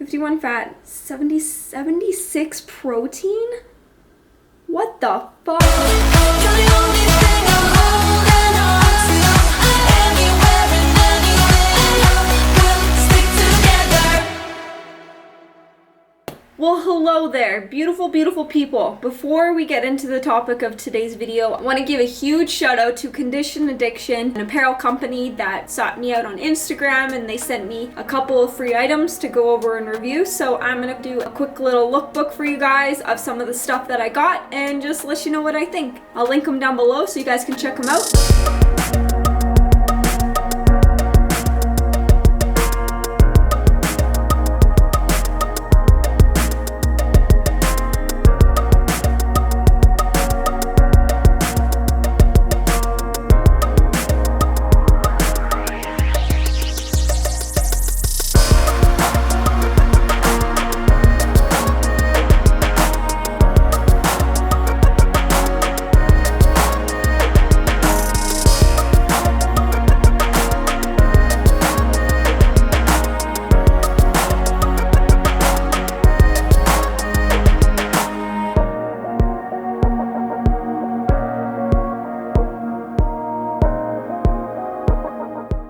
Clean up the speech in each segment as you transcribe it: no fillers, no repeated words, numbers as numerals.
51 fat, 76 protein? What the fuck? Well, hello there, beautiful, beautiful people. Before we get into the topic of today's video, I want to give a huge shout out to Condition Addiction, an apparel company that sought me out on Instagram, and they sent me a couple of free items to go over and review. So I'm going to do a quick little lookbook for you guys of some of the stuff that I got and just let you know what I think. I'll link them down below so you guys can check them out.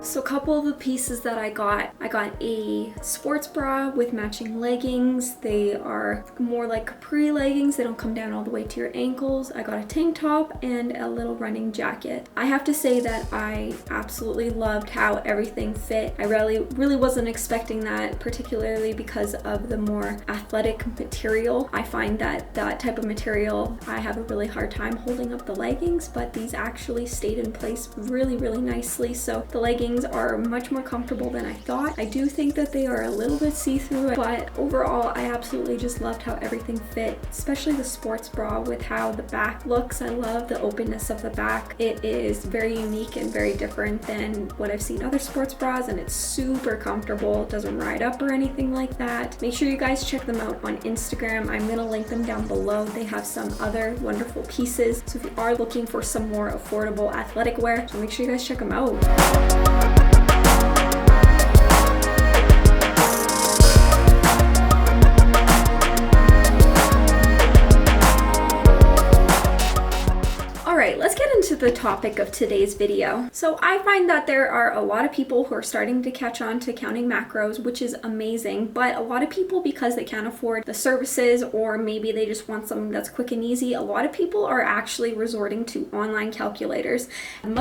So a couple of the pieces that I got a sports bra with matching leggings. They are more like capri leggings. They don't come down all the way to your ankles. I got a tank top and a little running jacket. I have to say that I absolutely loved how everything fit. I really wasn't expecting that, particularly because of the more athletic material. I find that type of material, I have a really hard time holding up the leggings, but these actually stayed in place really, really nicely. So the leggings are much more comfortable than I thought. I do think that they are a little bit see-through, but overall I absolutely just loved how everything fit, especially the sports bra with how the back looks. I love the openness of the back. It is very unique and very different than what I've seen other sports bras, and it's super comfortable. It doesn't ride up or anything like that. Make sure you guys check them out on Instagram. I'm gonna link them down below. They have some other wonderful pieces. So if you are looking for some more affordable athletic wear, so make sure you guys check them out. Alright, let's get into the topic of today's video. So I find that there are a lot of people who are starting to catch on to counting macros, which is amazing, but a lot of people, because they can't afford the services or maybe they just want something that's quick and easy, a lot of people are actually resorting to online calculators.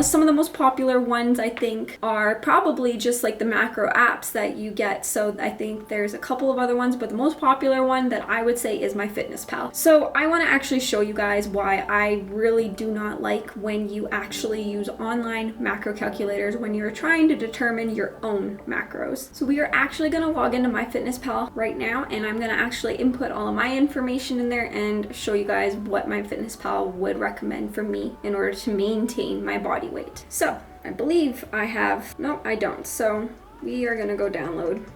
Some of the most popular ones, I think, are probably just like the macro apps that you get. So I think there's a couple of other ones, but the most popular one that I would say is MyFitnessPal. So I want to actually show you guys why I really do not like when you actually use online macro calculators when you're trying to determine your own macros. So we are actually going to log into MyFitnessPal right now, and I'm going to actually input all of my information in there and show you guys what MyFitnessPal would recommend for me in order to maintain my body weight. So I believe I have, no, I don't. So we are going to go download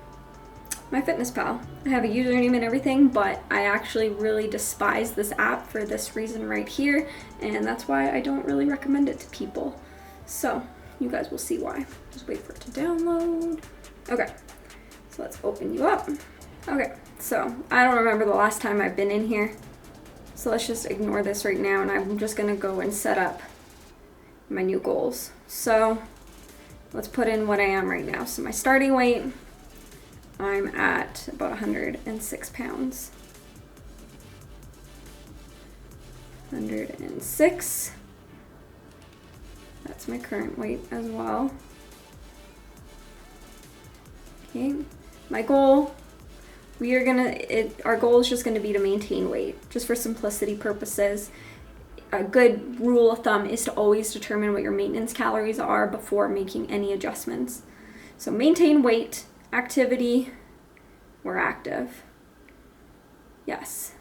MyFitnessPal. I have a username and everything, but I actually really despise this app for this reason right here, and that's why I don't really recommend it to people. So you guys will see why. Just wait for it to download. Okay, so let's open you up. Okay, so I don't remember the last time I've been in here, so let's just ignore this right now, and I'm just gonna go and set up my new goals. So let's put in what I am right now. So my starting weight, I'm at about 106 pounds. 106. That's my current weight as well. Okay, my goal, our goal is just gonna be to maintain weight, just for simplicity purposes. A good rule of thumb is to always determine what your maintenance calories are before making any adjustments. So maintain weight. Activity, we're active. Yes.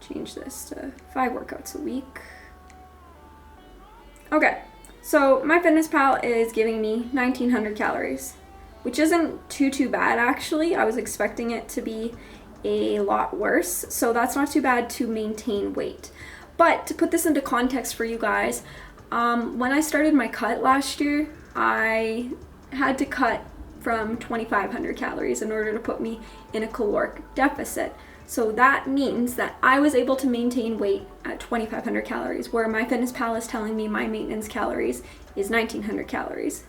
Change this to 5 workouts a week. Okay, so MyFitnessPal is giving me 1900 calories, which isn't too bad actually. I was expecting it to be a lot worse, so that's not too bad to maintain weight. But to put this into context for you guys, when I started my cut last year, I had to cut from 2,500 calories in order to put me in a caloric deficit. So that means that I was able to maintain weight at 2,500 calories, where MyFitnessPal is telling me my maintenance calories is 1,900 calories.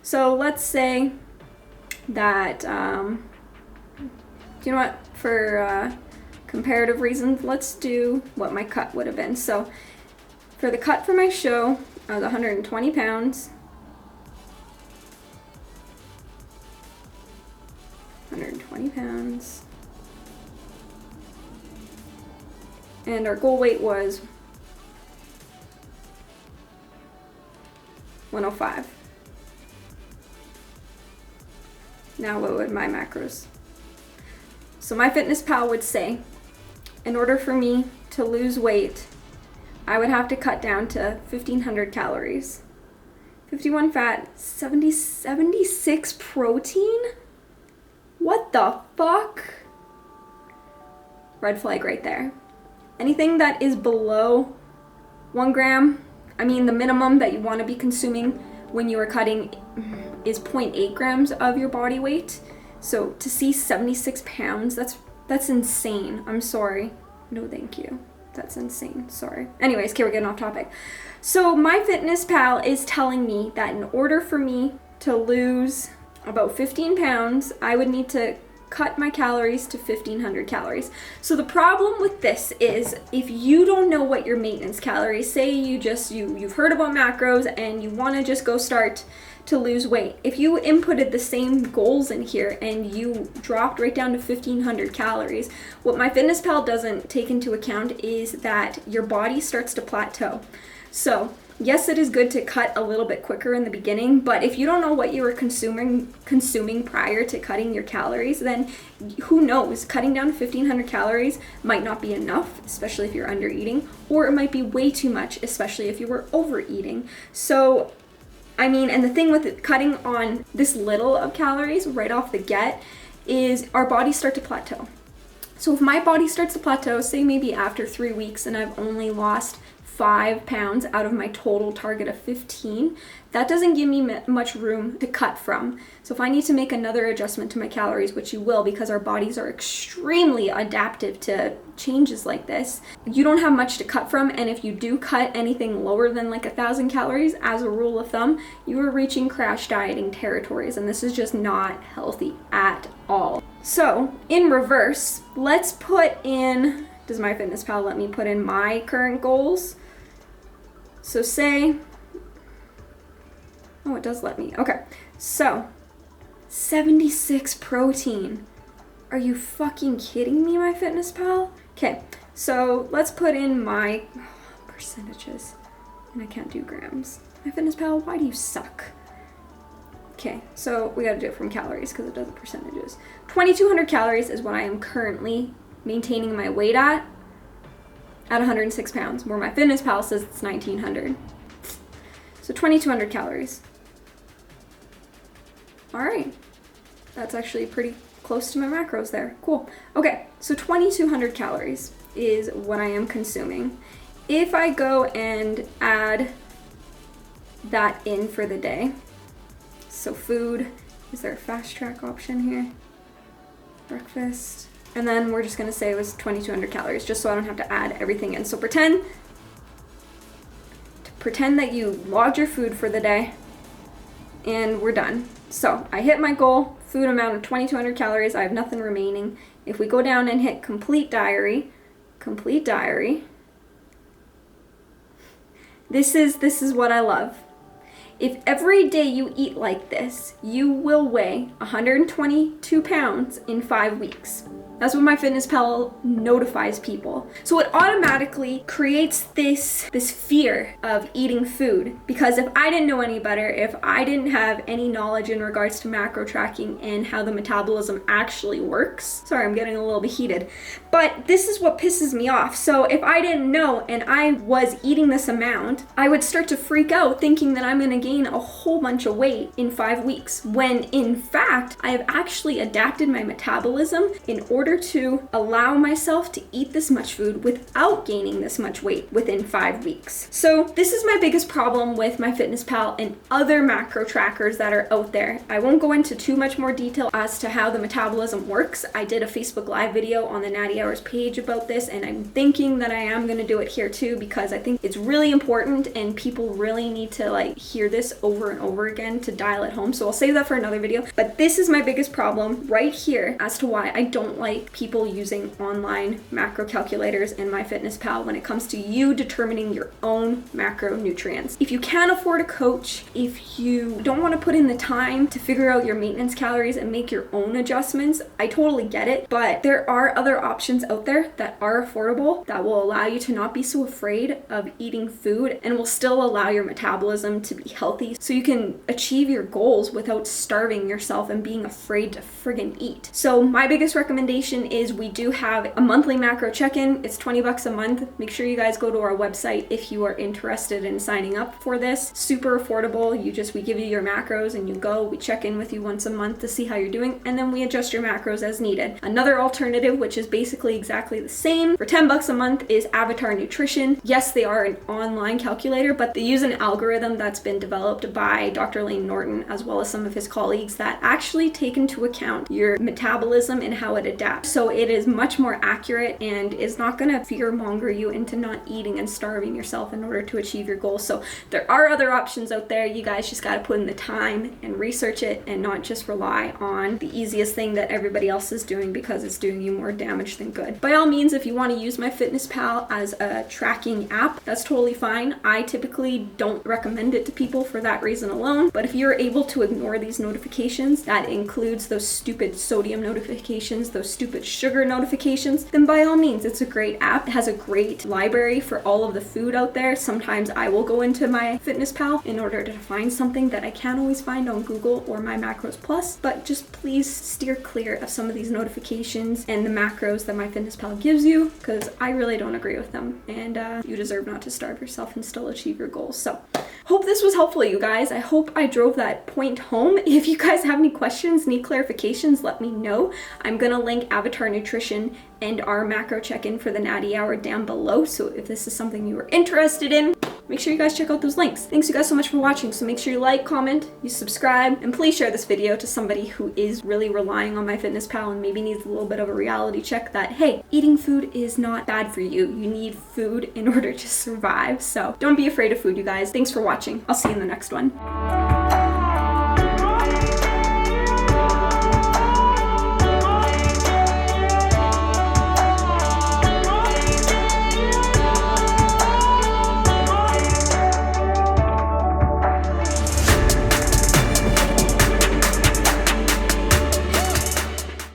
So let's say that, you know what, for comparative reasons, let's do what my cut would have been. So for the cut for my show, I was 120 pounds. 120 pounds. And our goal weight was 105. Now what would MyMacros? So MyFitnessPal would say, in order for me to lose weight, I would have to cut down to 1,500 calories. 51 fat, 76 protein? What the fuck? Red flag right there. Anything that is below 1 gram, I mean the minimum that you want to be consuming when you are cutting is 0.8 grams of your body weight. So to see 76 pounds, that's insane. I'm sorry. No thank you. That's insane. Sorry. Anyways, okay, we're getting off topic. So MyFitnessPal is telling me that in order for me to lose about 15 pounds, I would need to cut my calories to 1,500 calories. So the problem with this is if you don't know what your maintenance calories, say you've heard about macros and you want to just go start to lose weight. If you inputted the same goals in here and you dropped right down to 1,500 calories, what MyFitnessPal doesn't take into account is that your body starts to plateau. So yes, it is good to cut a little bit quicker in the beginning, but if you don't know what you were consuming prior to cutting your calories, then who knows? Cutting down to 1,500 calories might not be enough, especially if you're under eating, or it might be way too much, especially if you were overeating. So, I mean, and the thing with cutting on this little of calories right off the get is our bodies start to plateau. So if my body starts to plateau, say maybe after 3 weeks and I've only lost 5 pounds out of my total target of 15, that doesn't give me much room to cut from. So if I need to make another adjustment to my calories, which you will because our bodies are extremely adaptive to changes like this, you don't have much to cut from. And if you do cut anything lower than like 1,000 calories, as a rule of thumb, you are reaching crash dieting territories, and this is just not healthy at all. So in reverse, let's put in, does MyFitnessPal let me put in my current goals? So say, oh, it does let me. Okay, so 76 protein. Are you fucking kidding me, MyFitnessPal? Okay, so let's put in my percentages. And I can't do grams. MyFitnessPal, why do you suck? Okay, so we gotta do it from calories because it does the percentages. 2,200 calories is what I am currently maintaining my weight at 106 pounds, where MyFitnessPal says it's 1,900. So 2,200 calories. All right, that's actually pretty close to my macros there. Cool. Okay, so 2,200 calories is what I am consuming. If I go and add that in for the day, so food, is there a fast track option here? Breakfast. And then we're just gonna say it was 2,200 calories, just so I don't have to add everything in. So pretend that you logged your food for the day, and we're done. So I hit my goal, food amount of 2,200 calories, I have nothing remaining. If we go down and hit complete diary, this is what I love. If every day you eat like this, you will weigh 122 pounds in 5 weeks. That's what MyFitnessPal notifies people. So it automatically creates this fear of eating food, because if I didn't know any better, if I didn't have any knowledge in regards to macro tracking and how the metabolism actually works, sorry, I'm getting a little bit heated, but this is what pisses me off. So if I didn't know and I was eating this amount, I would start to freak out thinking that I'm gonna gain a whole bunch of weight in 5 weeks, when in fact, I have actually adapted my metabolism in order order to allow myself to eat this much food without gaining this much weight within 5 weeks. So this is my biggest problem with MyFitnessPal and other macro trackers that are out there. I won't go into too much more detail as to how the metabolism works. I did a Facebook Live video on the Natty Hours page about this, and I'm thinking that I am going to do it here too, because I think it's really important and people really need to like hear this over and over again to dial it home. So I'll save that for another video. But this is my biggest problem right here as to why I don't like people using online macro calculators in MyFitnessPal when it comes to you determining your own macronutrients. If you can't afford a coach, if you don't want to put in the time to figure out your maintenance calories and make your own adjustments, I totally get it. But there are other options out there that are affordable that will allow you to not be so afraid of eating food and will still allow your metabolism to be healthy so you can achieve your goals without starving yourself and being afraid to friggin' eat. So my biggest recommendation is we do have a monthly macro check-in. It's $20 a month. Make sure you guys go to our website if you are interested in signing up for this. Super affordable. We give you your macros and you go, we check in with you once a month to see how you're doing, and then we adjust your macros as needed. Another alternative, which is basically exactly the same for $10 a month, is Avatar Nutrition. Yes, they are an online calculator, but they use an algorithm that's been developed by Dr. Lane Norton as well as some of his colleagues that actually take into account your metabolism and how it adapts. So it is much more accurate and is not going to fear-monger you into not eating and starving yourself in order to achieve your goals. So there are other options out there. You guys just got to put in the time and research it and not just rely on the easiest thing that everybody else is doing because it's doing you more damage than good. By all means, if you want to use MyFitnessPal as a tracking app, that's totally fine. I typically don't recommend it to people for that reason alone, but if you're able to ignore these notifications, that includes those stupid sodium notifications, those stupid sugar notifications, then by all means, it's a great app. It has a great library for all of the food out there. Sometimes I will go into MyFitnessPal in order to find something that I can't always find on Google or MyMacros Plus, but just please steer clear of some of these notifications and the macros that MyFitnessPal gives you, because I really don't agree with them, and you deserve not to starve yourself and still achieve your goals. So hope this was helpful, you guys. I hope I drove that point home. If you guys have any questions, need clarifications, let me know. I'm gonna link Avatar Nutrition and our macro check-in for the Natty Hour down below, so if this is something you are interested in, make sure you guys check out those links. Thanks you guys so much for watching. So make sure you like, comment, you subscribe, and please share this video to somebody who is really relying on MyFitnessPal and maybe needs a little bit of a reality check that, hey, eating food is not bad for you. You need food in order to survive. So don't be afraid of food, you guys. Thanks for watching. I'll see you in the next one.